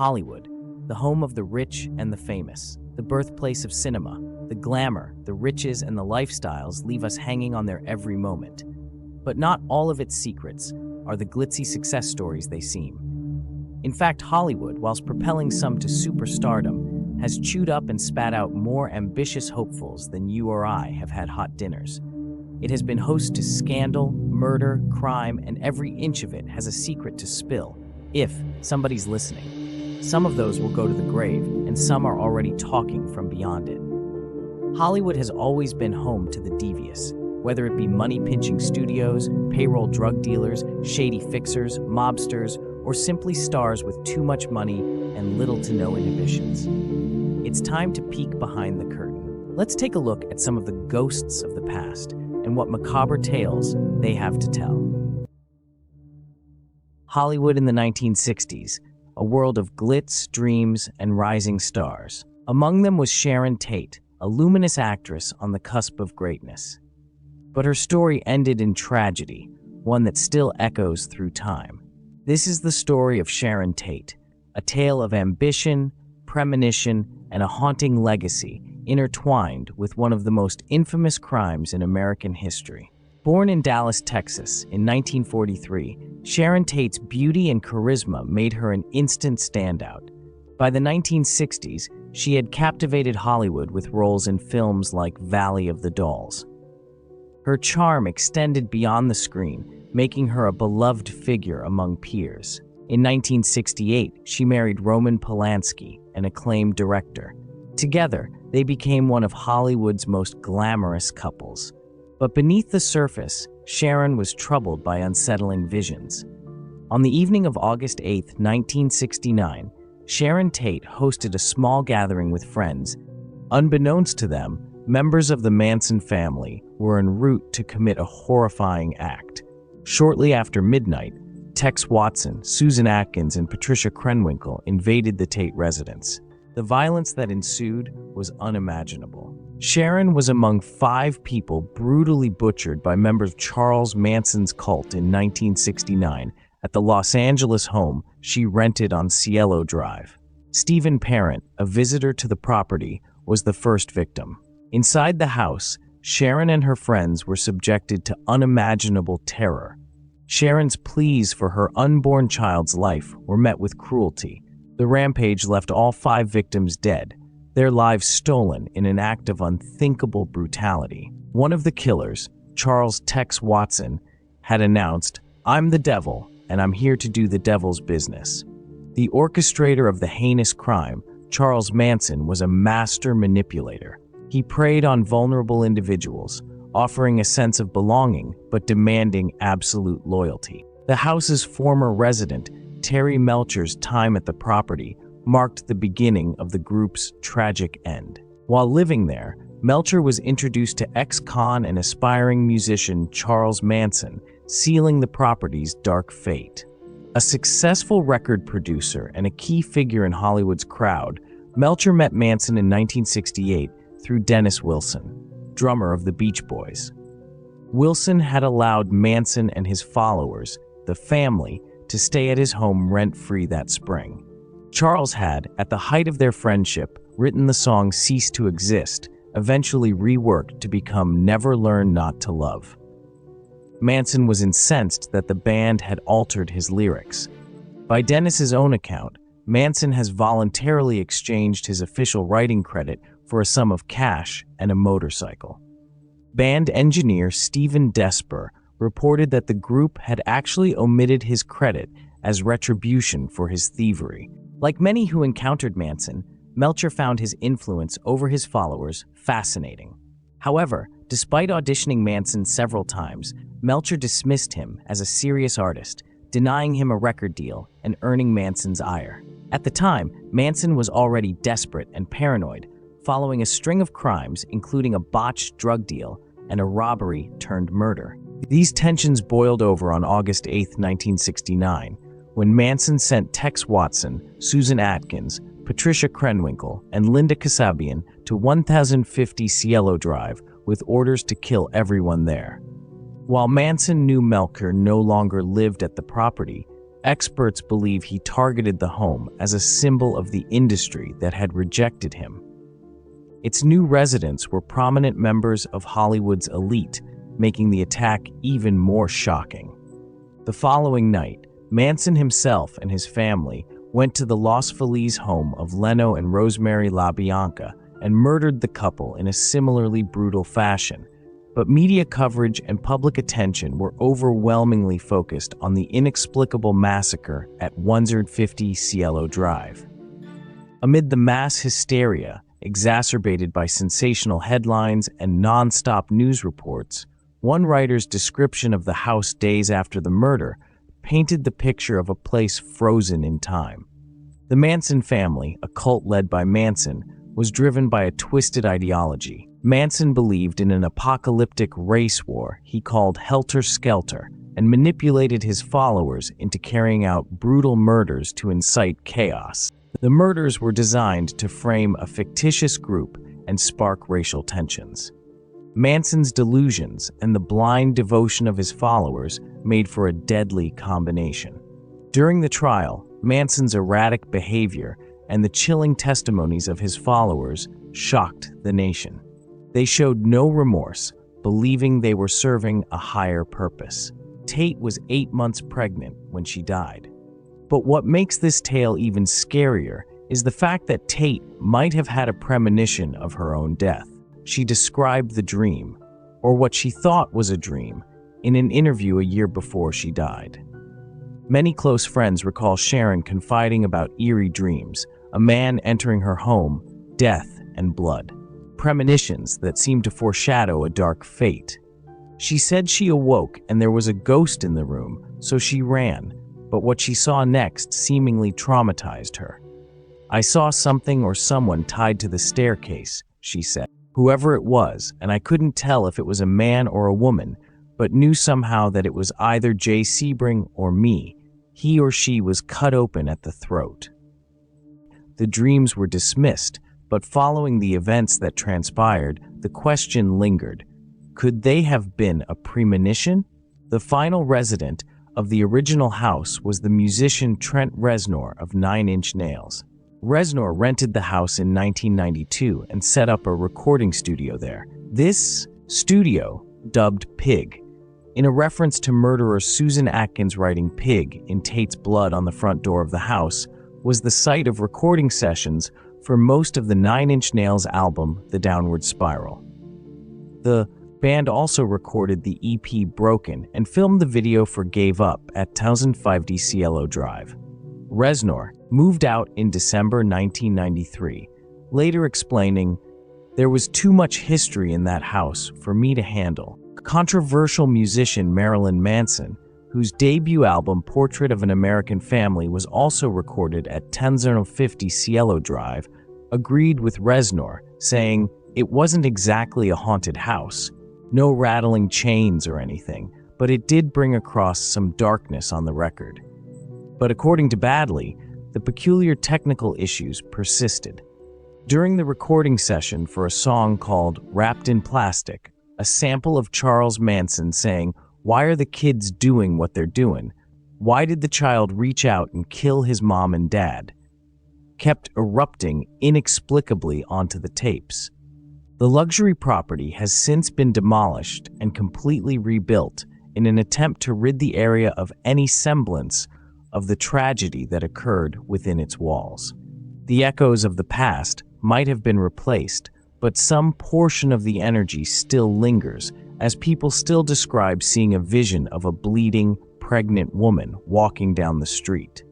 Hollywood, the home of the rich and the famous, the birthplace of cinema. The glamour, the riches, and the lifestyles leave us hanging on their every moment. But not all of its secrets are the glitzy success stories they seem. In fact, Hollywood, whilst propelling some to superstardom, has chewed up and spat out more ambitious hopefuls than you or I have had hot dinners. It has been host to scandal, murder, crime, and every inch of it has a secret to spill, if somebody's listening. Some of those will go to the grave, and some are already talking from beyond it. Hollywood has always been home to the devious, whether it be money-pinching studios, payroll drug dealers, shady fixers, mobsters, or simply stars with too much money and little to no inhibitions. It's time to peek behind the curtain. Let's take a look at some of the ghosts of the past and what macabre tales they have to tell. Hollywood in the 1960s, a world of glitz, dreams, and rising stars. Among them was Sharon Tate, a luminous actress on the cusp of greatness. But her story ended in tragedy, one that still echoes through time. This is the story of Sharon Tate, a tale of ambition, premonition, and a haunting legacy intertwined with one of the most infamous crimes in American history. Born in Dallas, Texas in 1943, Sharon Tate's beauty and charisma made her an instant standout. By the 1960s, she had captivated Hollywood with roles in films like Valley of the Dolls. Her charm extended beyond the screen, making her a beloved figure among peers. In 1968, she married Roman Polanski, an acclaimed director. Together, they became one of Hollywood's most glamorous couples. But beneath the surface, Sharon was troubled by unsettling visions. On the evening of August 8, 1969, Sharon Tate hosted a small gathering with friends. Unbeknownst to them, members of the Manson family were en route to commit a horrifying act. Shortly after midnight, Tex Watson, Susan Atkins, and Patricia Krenwinkel invaded the Tate residence. The violence that ensued was unimaginable. Sharon was among 5 people brutally butchered by members of Charles Manson's cult in 1969 at the Los Angeles home she rented on Cielo Drive. Stephen Parent, a visitor to the property, was the first victim. Inside the house, Sharon and her friends were subjected to unimaginable terror. Sharon's pleas for her unborn child's life were met with cruelty. The rampage left all 5 victims dead, their lives stolen in an act of unthinkable brutality. One of the killers, Charles Tex Watson, had announced, "I'm the devil, and I'm here to do the devil's business." The orchestrator of the heinous crime, Charles Manson, was a master manipulator. He preyed on vulnerable individuals, offering a sense of belonging but demanding absolute loyalty. The house's former resident, Terry Melcher's time at the property marked the beginning of the group's tragic end. While living there, Melcher was introduced to ex-con and aspiring musician Charles Manson, sealing the property's dark fate. A successful record producer and a key figure in Hollywood's crowd, Melcher met Manson in 1968 through Dennis Wilson, drummer of the Beach Boys. Wilson had allowed Manson and his followers, the family, to stay at his home rent-free that spring. Charles had, at the height of their friendship, written the song "Cease to Exist," eventually reworked to become "Never Learn Not to Love." Manson was incensed that the band had altered his lyrics. By Dennis's own account, Manson has voluntarily exchanged his official writing credit for a sum of cash and a motorcycle. Band engineer Stephen Desper reported that the group had actually omitted his credit as retribution for his thievery. Like many who encountered Manson, Melcher found his influence over his followers fascinating. However, despite auditioning Manson several times, Melcher dismissed him as a serious artist, denying him a record deal and earning Manson's ire. At the time, Manson was already desperate and paranoid, following a string of crimes including a botched drug deal and a robbery turned murder. These tensions boiled over on August 8, 1969, when Manson sent Tex Watson, Susan Atkins, Patricia Krenwinkel, and Linda Kasabian to 1050 Cielo Drive with orders to kill everyone there. While Manson knew Melcher no longer lived at the property, Experts believe he targeted the home as a symbol of the industry that had rejected him. Its new residents were prominent members of Hollywood's elite, making the attack even more shocking. The following night, Manson himself and his family went to the Los Feliz home of Leno and Rosemary LaBianca and murdered the couple in a similarly brutal fashion. But media coverage and public attention were overwhelmingly focused on the inexplicable massacre at 150 Cielo Drive. Amid the mass hysteria, exacerbated by sensational headlines and non-stop news reports, one writer's description of the house days after the murder painted the picture of a place frozen in time. The Manson family, a cult led by Manson, was driven by a twisted ideology. Manson believed in an apocalyptic race war he called Helter Skelter and manipulated his followers into carrying out brutal murders to incite chaos. The murders were designed to frame a fictitious group and spark racial tensions. Manson's delusions and the blind devotion of his followers made for a deadly combination. During the trial, Manson's erratic behavior and the chilling testimonies of his followers shocked the nation. They showed no remorse, believing they were serving a higher purpose. Tate was 8 months pregnant when she died. But what makes this tale even scarier is the fact that Tate might have had a premonition of her own death. She described the dream, or what she thought was a dream, in an interview a year before she died. Many close friends recall Sharon confiding about eerie dreams, a man entering her home, death and blood, premonitions that seemed to foreshadow a dark fate. She said she awoke and there was a ghost in the room, so she ran, but what she saw next seemingly traumatized her. "I saw something or someone tied to the staircase," she said. "Whoever it was, and I couldn't tell if it was a man or a woman, but knew somehow that it was either Jay Sebring or me. He or she was cut open at the throat." The dreams were dismissed, but following the events that transpired, the question lingered. Could they have been a premonition? The final resident of the original house was the musician Trent Reznor of 9 Inch Nails. Reznor rented the house in 1992 and set up a recording studio there. This studio, dubbed Pig, in a reference to murderer Susan Atkins writing Pig in Tate's blood on the front door of the house, was the site of recording sessions for most of the 9 Inch Nails album, The Downward Spiral. The band also recorded the EP Broken and filmed the video for Gave Up at 1050 Cielo Drive. Reznor moved out in December 1993, later explaining, "There was too much history in that house for me to handle." Controversial musician Marilyn Manson, whose debut album Portrait of an American Family was also recorded at 1050 Cielo Drive, agreed with Reznor, saying, "It wasn't exactly a haunted house, no rattling chains or anything, but it did bring across some darkness on the record." But according to Badley, the peculiar technical issues persisted. During the recording session for a song called Wrapped in Plastic, a sample of Charles Manson saying, "Why are the kids doing what they're doing? Why did the child reach out and kill his mom and dad?" kept erupting inexplicably onto the tapes. The luxury property has since been demolished and completely rebuilt in an attempt to rid the area of any semblance of the tragedy that occurred within its walls. The echoes of the past might have been replaced, but some portion of the energy still lingers, as people still describe seeing a vision of a bleeding, pregnant woman walking down the street.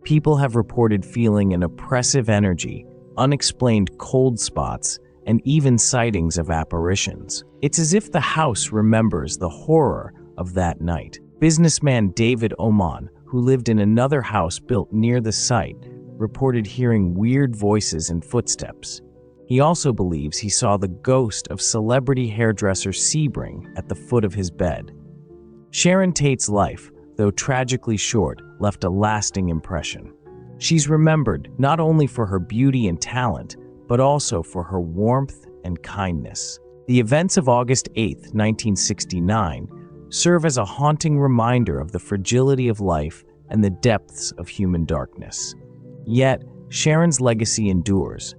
People have reported feeling an oppressive energy, unexplained cold spots, and even sightings of apparitions. It's as if the house remembers the horror of that night. Businessman David Oman, who lived in another house built near the site, reported hearing weird voices and footsteps. He also believes he saw the ghost of celebrity hairdresser Sebring at the foot of his bed. Sharon Tate's life, though tragically short, left a lasting impression. She's remembered not only for her beauty and talent, but also for her warmth and kindness. The events of August 8, 1969, serve as a haunting reminder of the fragility of life and the depths of human darkness. Yet, Sharon's legacy endures,